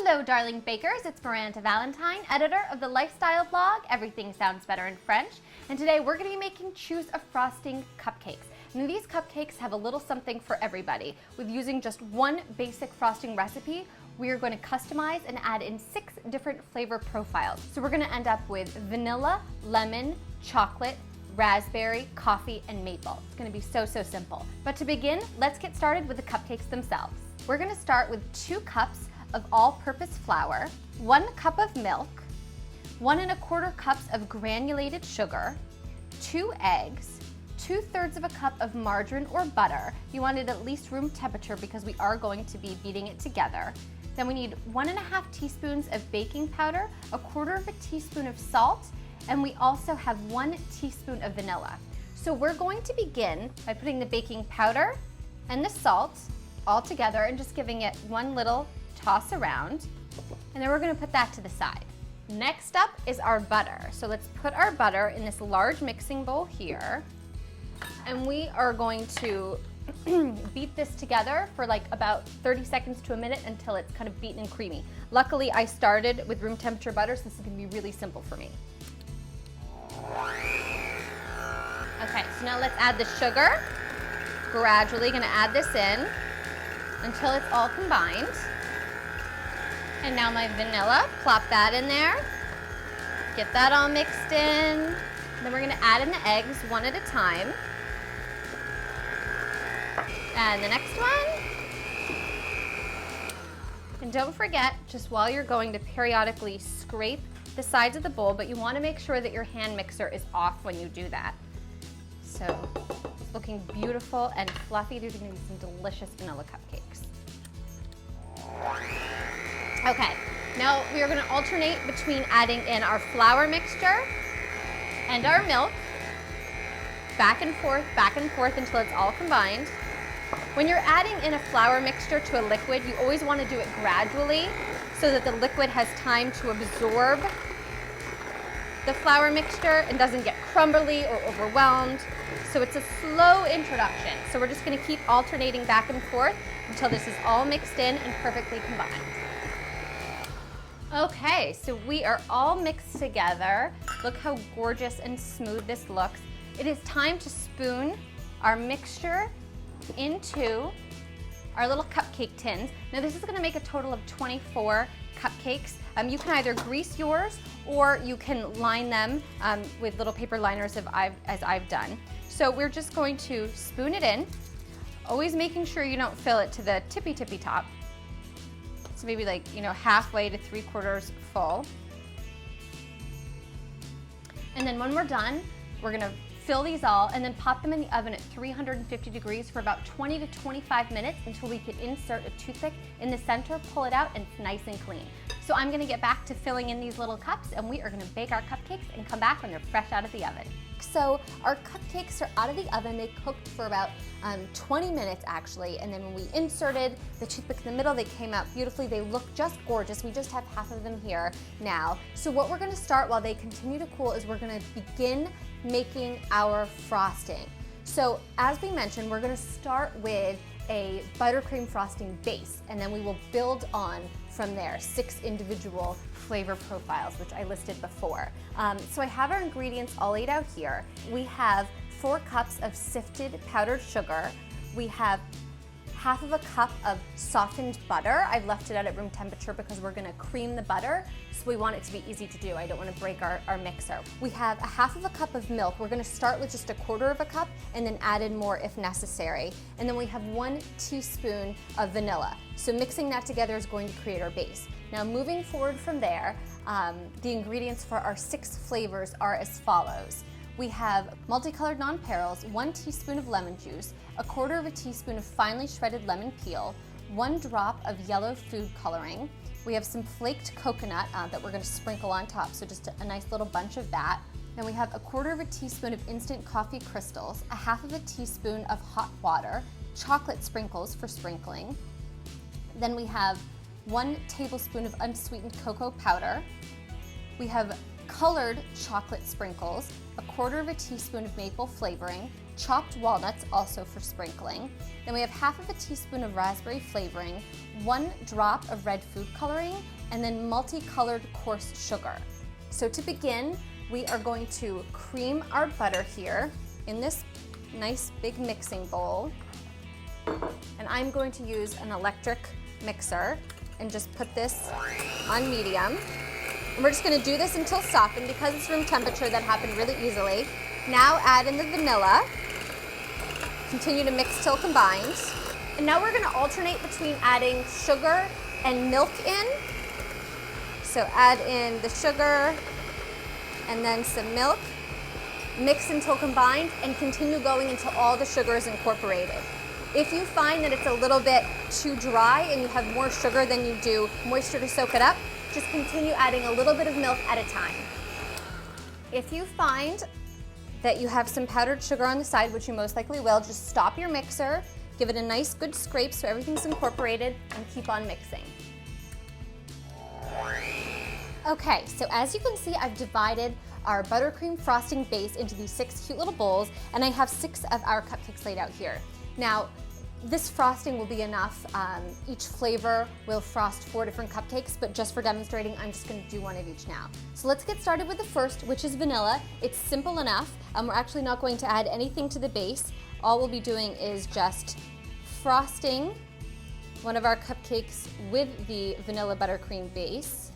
Hello, darling bakers. It's Miranda Valentine, editor of the lifestyle blog, Everything Sounds Better in French. And today we're going to be making Choose a Frosting cupcakes. And these cupcakes have a little something for everybody. With using just one basic frosting recipe, we are going to customize and add in 6 different flavor profiles. So we're going to end up with vanilla, lemon, chocolate, raspberry, coffee, and maple. It's going to be so simple. But to begin, let's get started with the cupcakes themselves. We're going to start with 2 cups of all-purpose flour, 1 cup of milk, 1 1/4 cups of granulated sugar, 2 eggs, 2/3 of a cup of margarine or butter. You want it at least room temperature because we are going to be beating it together. Then we need 1 1/2 teaspoons of baking powder, 1/4 teaspoon of salt, and we also have 1 teaspoon of vanilla. So we're going to begin by putting the baking powder and the salt all together and just giving it one little toss around, and then we're going to put that to the side. Next up is our butter. So let's put our butter in this large mixing bowl here, and we are going to beat this together for like about 30 seconds to a minute until it's kind of beaten and creamy. Luckily, I started with room temperature butter, so this is going to be really simple for me. Okay, so now let's add the sugar. Gradually going to add this in until it's all combined. And now my vanilla, plop that in there. Get that all mixed in. Then we're gonna add in the eggs one at a time. And the next one. And don't forget, just while you're going, to periodically scrape the sides of the bowl, but you wanna make sure that your hand mixer is off when you do that. So it's looking beautiful and fluffy. These are gonna be some delicious vanilla cupcakes. Okay, now we are going to alternate between adding in our flour mixture and our milk, back and forth until it's all combined. When you're adding in a flour mixture to a liquid, you always want to do it gradually so that the liquid has time to absorb the flour mixture and doesn't get crumbly or overwhelmed. So it's a slow introduction. So we're just going to keep alternating back and forth until this is all mixed in and perfectly combined. Okay, so we are all mixed together. Look how gorgeous and smooth this looks. It is time to spoon our mixture into our little cupcake tins. Now this is gonna make a total of 24 cupcakes. You can either grease yours or you can line them with little paper liners as I've done. So we're just going to spoon it in, always making sure you don't fill it to the tippy top. So maybe like, halfway to 3/4 full. And then when we're done, we're gonna fill these all and then pop them in the oven at 350 degrees for about 20 to 25 minutes until we can insert a toothpick in the center, pull it out, and it's nice and clean. So I'm gonna get back to filling in these little cups, and we are gonna bake our cupcakes and come back when they're fresh out of the oven. So our cupcakes are out of the oven. They cooked for about 20 minutes actually, and then when we inserted the toothpick in the middle, they came out beautifully. They look just gorgeous. We just have half of them here now. So what we're gonna start while they continue to cool is we're gonna begin making our frosting. So as we mentioned, we're gonna start with a buttercream frosting base, and then we will build on from there, 6 individual flavor profiles, which I listed before. So I have our ingredients all laid out here. We have 4 cups of sifted powdered sugar. We have 1/2 cup of softened butter. I've left it out at room temperature because we're gonna cream the butter, so we want it to be easy to do. I don't wanna break our mixer. We have 1/2 cup of milk. We're gonna start with just 1/4 cup and then add in more if necessary. And then we have 1 teaspoon of vanilla. So mixing that together is going to create our base. Now moving forward from there, the ingredients for our 6 flavors are as follows. We have multicolored nonpareils, 1 teaspoon of lemon juice, 1/4 teaspoon of finely shredded lemon peel, 1 drop of yellow food coloring. We have some flaked coconut that we're going to sprinkle on top, so just a nice little bunch of that. Then we have 1/4 teaspoon of instant coffee crystals, 1/2 teaspoon of hot water, chocolate sprinkles for sprinkling. Then we have 1 tablespoon of unsweetened cocoa powder. We have colored chocolate sprinkles, a 1/4 teaspoon of maple flavoring, chopped walnuts also for sprinkling. Then we have 1/2 teaspoon of raspberry flavoring, 1 drop of red food coloring, and then multicolored coarse sugar. So to begin, we are going to cream our butter here in this nice big mixing bowl. And I'm going to use an electric mixer and just put this on medium. And we're just gonna do this until softened. Because it's room temperature, that happened really easily. Now add in the vanilla. Continue to mix till combined. And now we're gonna alternate between adding sugar and milk in. So add in the sugar and then some milk. Mix until combined and continue going until all the sugar is incorporated. If you find that it's a little bit too dry and you have more sugar than you do moisture to soak it up, just continue adding a little bit of milk at a time. If you find that you have some powdered sugar on the side, which you most likely will, just stop your mixer, give it a nice good scrape so everything's incorporated, and keep on mixing. Okay, so as you can see, I've divided our buttercream frosting base into these 6 cute little bowls, and I have 6 of our cupcakes laid out here. Now, this frosting will be enough. Each flavor will frost 4 different cupcakes, but just for demonstrating, I'm just gonna do 1 of each now. So let's get started with the first, which is vanilla. It's simple enough. We're actually not going to add anything to the base. All we'll be doing is just frosting one of our cupcakes with the vanilla buttercream base.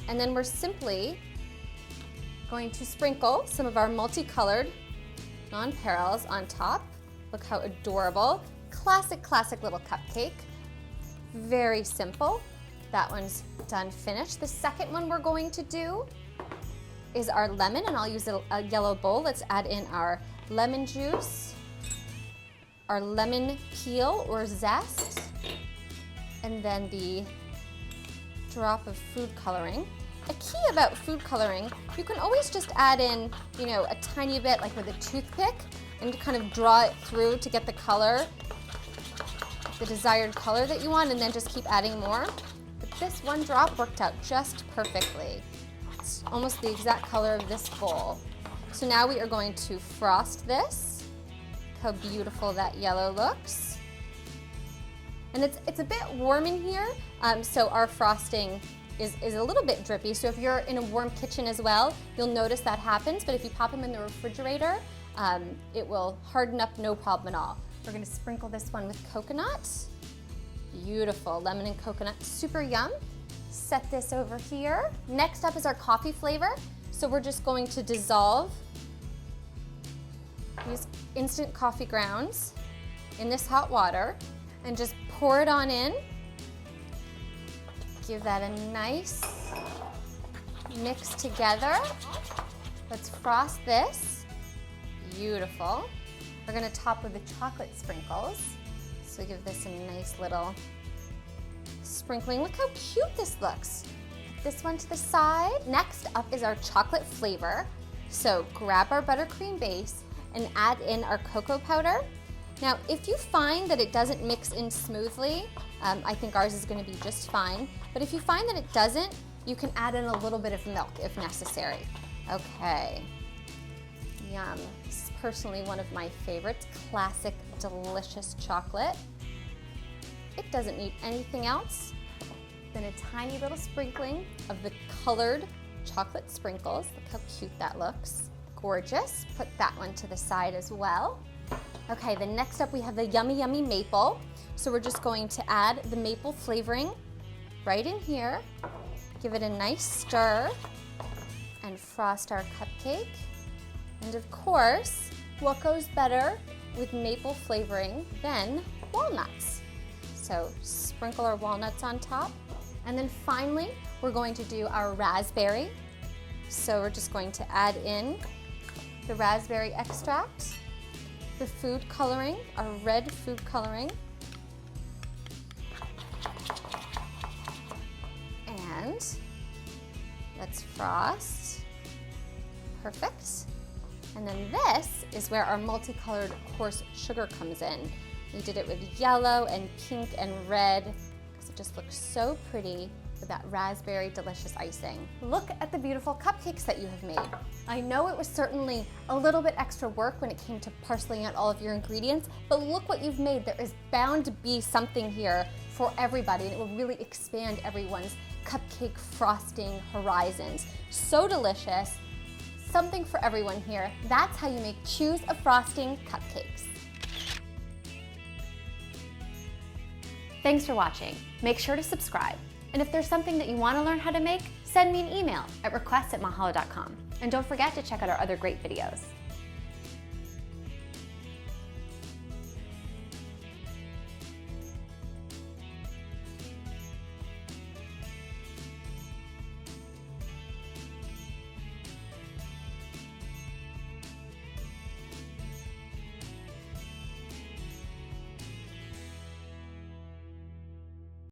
And then we're simply going to sprinkle some of our multicolored nonpareils on top. Look how adorable. Classic, classic little cupcake. Very simple. That one's done, finished. The second one we're going to do is our lemon, and I'll use a yellow bowl. Let's add in our lemon juice, our lemon peel or zest, and then the drop of food coloring. A key about food coloring, you can always just add in, a tiny bit, like with a toothpick, and kind of draw it through to get the color, the desired color that you want, and then just keep adding more. But this 1 drop worked out just perfectly. It's almost the exact color of this bowl. So now we are going to frost this. Look how beautiful that yellow looks. And it's a bit warm in here, so our frosting is a little bit drippy. So if you're in a warm kitchen as well, you'll notice that happens. But if you pop them in the refrigerator, it will harden up no problem at all. We're gonna sprinkle this one with coconut. Beautiful, lemon and coconut, super yum. Set this over here. Next up is our coffee flavor. So we're just going to dissolve these instant coffee grounds in this hot water and just pour it on in. Give that a nice mix together. Let's frost this. Beautiful. We're gonna top with the chocolate sprinkles. So give this a nice little sprinkling. Look how cute this looks. Put this one to the side. Next up is our chocolate flavor. So grab our buttercream base and add in our cocoa powder. Now, if you find that it doesn't mix in smoothly, I think ours is gonna be just fine. But if you find that it doesn't, you can add in a little bit of milk if necessary. Okay, yum. This is personally one of my favorites, classic, delicious chocolate. It doesn't need anything else than a tiny little sprinkling of the colored chocolate sprinkles. Look how cute that looks. Gorgeous. Put that one to the side as well. Okay, then next up we have the yummy, yummy maple. So we're just going to add the maple flavoring right in here. Give it a nice stir and frost our cupcake. And of course, what goes better with maple flavoring than walnuts? So sprinkle our walnuts on top. And then finally, we're going to do our raspberry. So we're just going to add in the raspberry extract, the food coloring, our red food coloring, and let's frost. Perfect. And then this is where our multicolored coarse sugar comes in. We did it with yellow and pink and red because it just looks so pretty with that raspberry delicious icing. Look at the beautiful cupcakes that you have made. I know it was certainly a little bit extra work when it came to parceling out all of your ingredients, but look what you've made. There is bound to be something here for everybody, and it will really expand everyone's cupcake frosting horizons. So delicious, something for everyone here. That's how you make Choose a Frosting cupcakes. Thanks for watching. Make sure to subscribe. And if there's something that you want to learn how to make, send me an email at requests@mahalo.com. And don't forget to check out our other great videos.